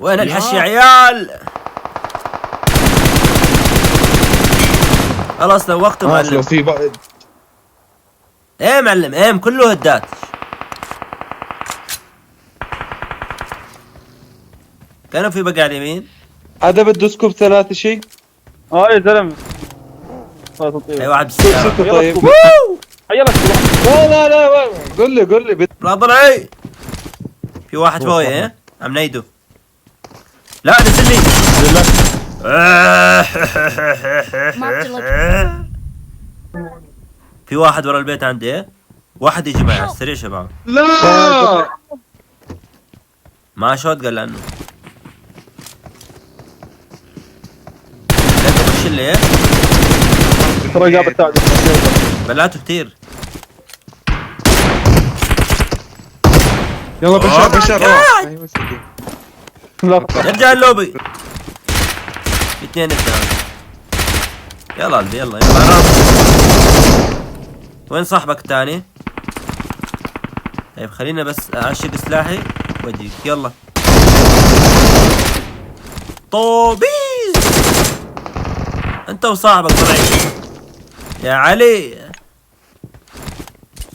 وين الحش يا عيال؟ خلاص لو وقته معلم. في بقى. ايه معلم، ايه كله هدات. كانوا في بقى على اليمين. هذا بده سكوب 3 شيء. يا زلمه. اي واحد بالسيارة. ستة طيب. يلا لا قول لي لا ضلعي. في واحد فوقي ايه عم نيدو. لا نزل لي. في واحد ورا البيت عندي ايه. واحد يجي معي على السريع شباب. لا ما شوت قال لانه لقيته بش اللي ايه. ترى جاب التاج. بلاته كتير. يلا بشار بشار. لا نرجع اللوبي. اثنين قدام. يلا قلبي يلا يلا. وين صاحبك الثاني؟ طيب خلينا بس اعشق سلاحي واجيك. يلا طوبيز. انت وصاحبك طلعي يا علي.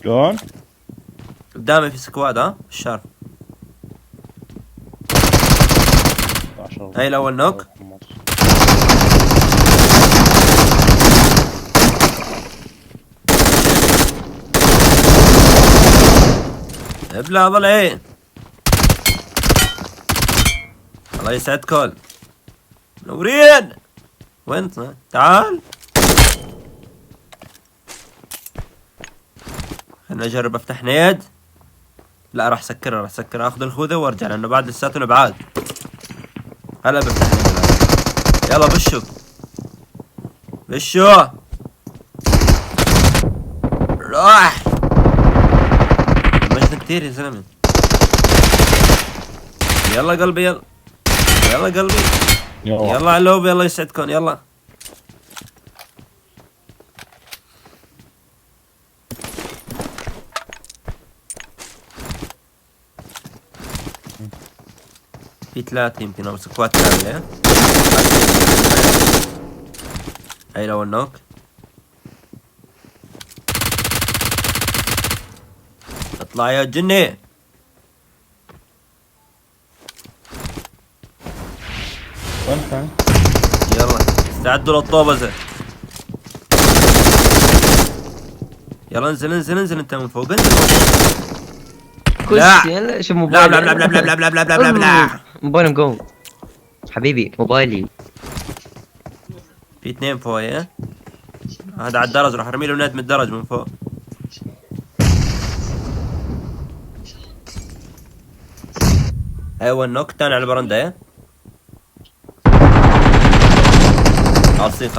شلون؟ قدامي في سكواد ها الشارف. هاي الاول نوك. ابلع ضلعين. الله يسعدكم منورين. وين تعال خلنا نجرب افتح نيد. لا راح اسكرها اخذ الخوذه وارجع لانه بعد لساتنا بعاد. هلا بفتح نيد. يلا بشو راح مجد كتير يا زلمه. يلا قلبي يلا قلبي يلا على اللوب. يلا يسعدكم يلا. في 3 يمكن او سكوات كامله. هاي الاول نوك. اطلع يا جني. وين؟ يلا استعدوا للطوبزة. يلا انزل انت من فوق. انزل لا شوف موبايلي. لا موبايلي مقوم حبيبي موبايلي. في 2 فوق ايه. هذا على الدرج راح ارمي له نت من الدرج من فوق. ايوه النوك الثاني على البرندة ايه. خالصين.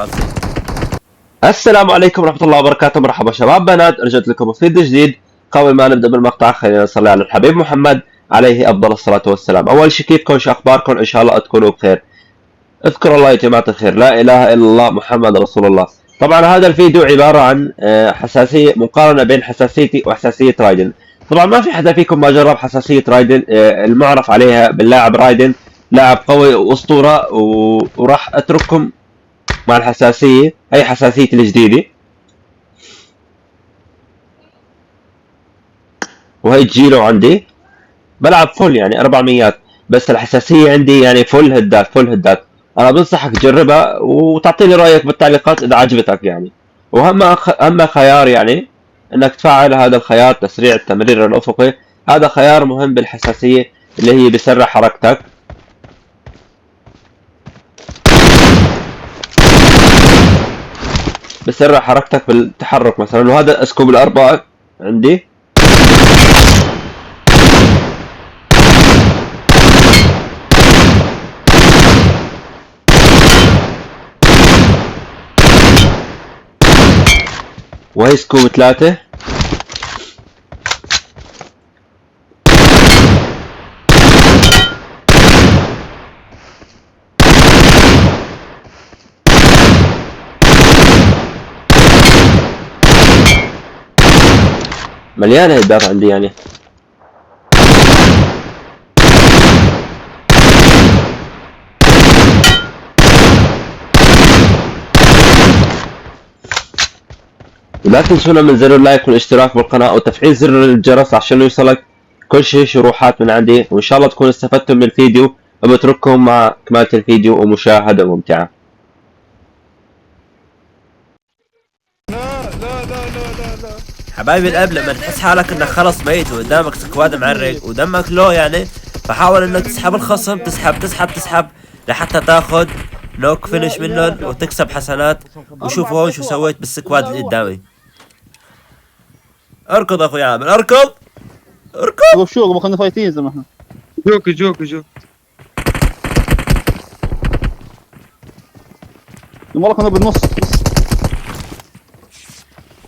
السلام عليكم ورحمة الله وبركاته. مرحبا شباب بنات، رجعت لكم بفيديو جديد. قبل ما نبدأ بالمقطع خلينا نصلي على الحبيب محمد عليه أفضل الصلاة والسلام. أول شيء كيفكم؟ شو أخباركم؟ إن شاء الله تكونوا بخير. اذكروا الله يا جماعة الخير، لا إله إلا الله محمد رسول الله. طبعا هذا الفيديو عبارة عن حساسية، مقارنة بين حساسيتي وحساسية رايدن. طبعا ما في حدا فيكم ما جرب حساسية رايدن. المعرف عليها باللاعب رايدن لاعب قوي وأسطورة، وراح أترككم مع الحساسية. هي حساسيتي الجديدة، وهي تجيله عندي بلعب فل يعني 400، بس الحساسية عندي يعني فل هدات. أنا بنصحك تجربها وتعطيني رأيك بالتعليقات إذا عجبتك يعني. أهم خيار يعني إنك تفعل هذا الخيار، تسريع التمرير الأفقي. هذا خيار مهم بالحساسية اللي هي بسرع حركتك. بسرع حركتك بالتحرك مثلا. وهذا اسكوب الأربعة عندي. وهي سكوب 3. مليانة هدات عندي يعني. لا تنسونا من زر اللايك والاشتراك بالقناة وتفعيل زر الجرس عشان يوصلك كل شيء شروحات من عندي، وإن شاء الله تكونوا استفدتم من الفيديو، وبترككم مع كمالة الفيديو ومشاهدة ممتعة. حبايبي الاب، لما تحس حالك انك خلص ميت وقدامك سكواد معرق ودمك لو يعني، فحاول انك تسحب الخصم، تسحب لحتى تاخذ نوك فينش منهم وتكسب حسنات. وشوفوا هون شو سويت بالسكواد اللي قدامي. اركض اخوي عامر، اركض. شوف شو خلينا فايتين زي ما احنا. جوك المره كنا بالنص.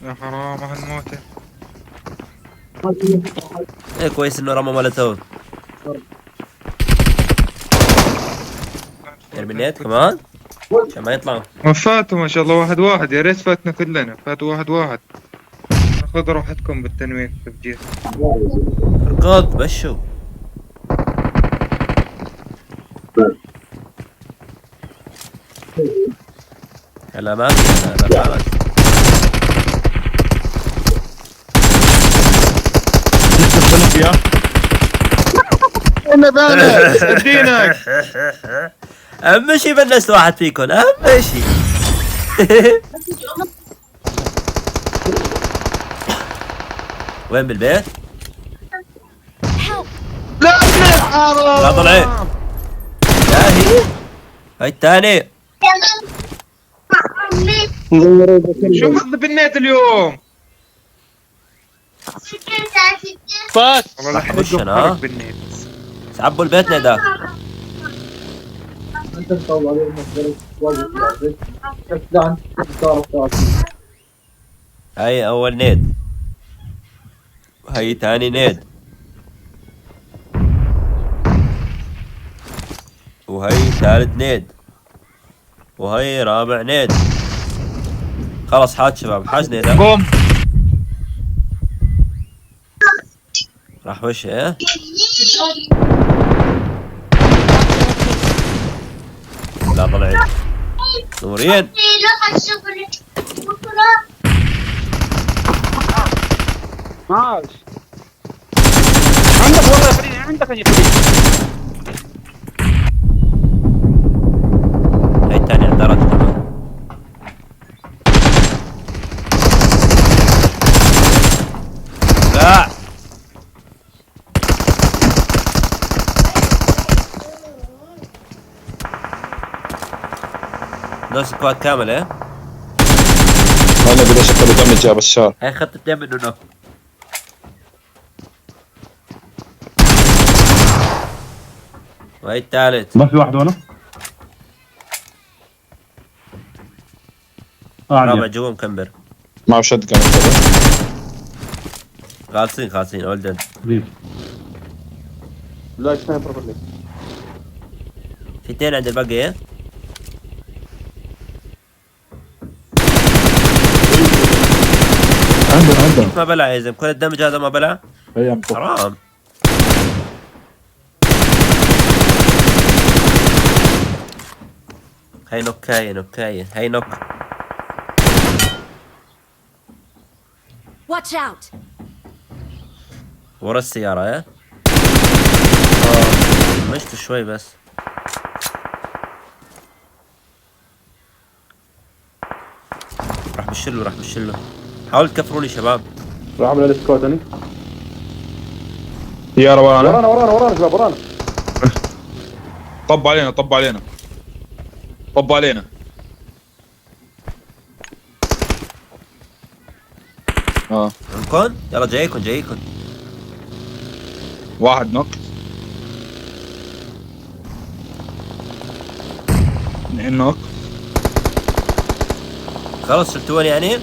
يا حرام هالموتة. ايه كويس انه رمى مولوتوف. ارمينيت كمان عشان ما يطلعوا. وفاتوا ما شاء الله 1-1. يا ريت فاتنا كلنا. فاتوا 1-1. خذوا راحتكم بالتنوير تفجير. اركض بشو. هلا ما هلا انا بالك ادينك. اهم شي بلشت واحد فيكم، اهم شي. وين بالبيت؟ لا طلعي. لا هاي الثاني. شو حظ بالنيت اليوم؟ فات والله صح وش أنا؟ فرق بالنيت. سعبوا البيت ناداك. هاي اول نيد، هاي ثاني نيد، وهي ثالث نيد، وهي رابع نيد. خلص حاج شباب، حاج نيد. قوم. راح وش ايه؟ لا طلعت نورين. معاش عندك والله يا فريد، عندك يا فريد. هاي الثانية اعترضت كمان. لا نو سكواد كامل ايه؟ انا بدي اشكله دمج يا بشار. هاي اخذت 2 منه نو. وهي الثالث. ما في واحد هنا؟ رابع عادي. جوا مكمبر. ما بشد كان خالصين اولدن. ليف. لا سنايبر بالله. في 2 عند الباقي ايه؟ عندنا ما بلع يا زلمه، كل الدمج هذا ما بلع. هي عم تطلع. حرام. هاي نوكاية هاي نوك. Watch out! ورا السيارة ايه؟ مشت شوي بس. راح بشله. حاولوا تكفروني شباب. راح اعمل السكوت ثاني. يا روانا. ورانا شباب ورانا. طب علينا. عندكم؟ يلا جايكم. واحد نوك. 2 نوك. خلص شلتوني يعني؟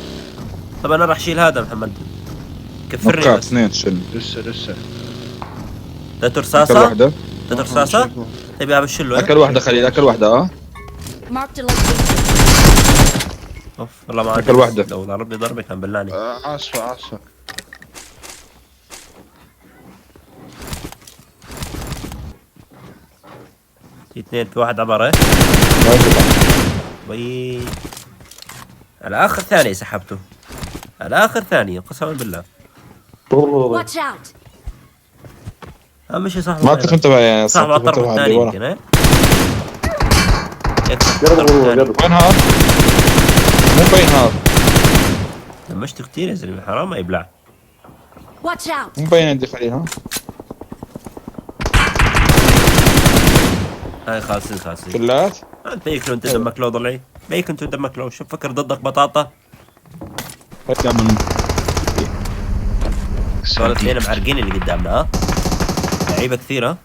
طب انا راح اشيل هذا محمد. كفرني نوكات بس. 2 شل. لسه تاتو اكل رصاصة؟ واحدة. تاتو رصاصة؟ طيب يا بشله اكل واحدة خليل. اكل واحدة. Marked a location. اوف والله ما عندي. أكل واحدة. لو ضربني ضربة كان بلعني. عصفة. في 2 في واحد عبر ايه؟ وي الاخ الثاني سحبته. على اخر ثانيه قسما بالله. والله Watch out! اهم شيء صاحبه ما تنتبه يا صاحبه على الطرف انتبه الثاني اللي ورا. يمكن. قرب والله قرب. وين هذا؟ مو مبين هذا، دمجته كثير يا زلمه، حرام ما يبلع. Watch out! مو مبين عندي خليل. ها هاي خالصين كلات انت بيكلو، انت دمك لو ضلعي بيك، انت دمك لو شوف فكر ضدك بطاطا. صار اثنين معرقين اللي قدامنا. ها لعيبه كثير. ها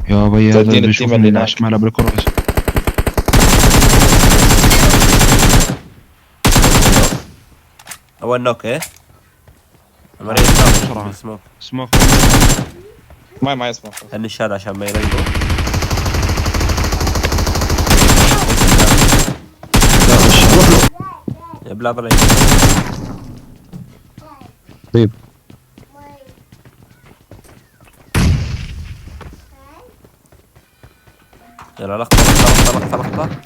يا بي هذا تدين بيشوف التيم اللي من هناك. شمال بالكروس. اول نوك. ايه مريض بسرعة. سموك. سموك. ما يسمع. خلني الشاد عشان ما يريقوا. يبلع ضلعي. طيب يلا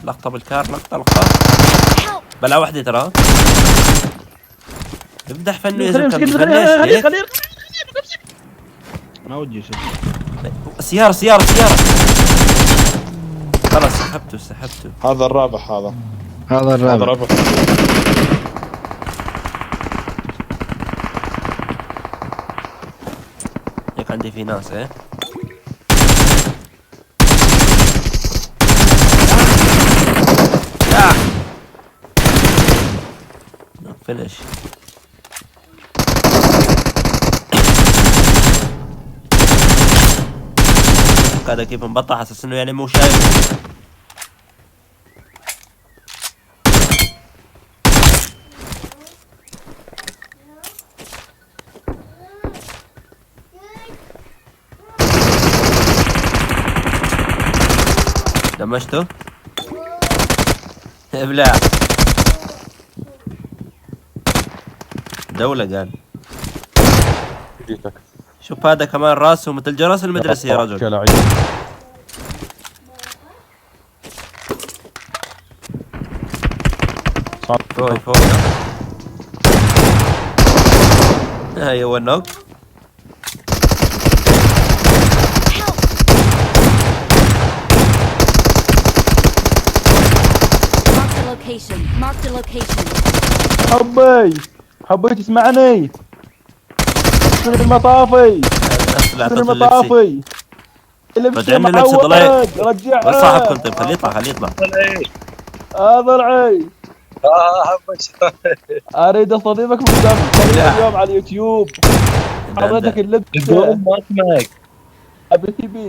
لقطة بالكار. لقطة بلا وحدة ترى. امدح فنه يا زلمة. ليش؟ انا ودي شيء. سيارة خلاص سحبته. هذا الرابح هذا هذا الرابع. رابح. هيك عندي في ناس. ايه فينيش. هذا كيف مبطع، حاسس انه يعني مو شايف. دمجته. ابلع دولة قال. شوف هذا كمان راسه مثل جرس المدرسة يا رجل. فوق هاي هو النوك. Mark the location. حبي تسمعني. سن المطافي. اللي رجعنا نفس الضلع. رجعها. وين صاحبكم؟ طيب خليه يطلع. ضلعي. اريد اصادمك قدام اليوم على اليوتيوب. حضرتك اللبس. ما اسمعك. ابي تبي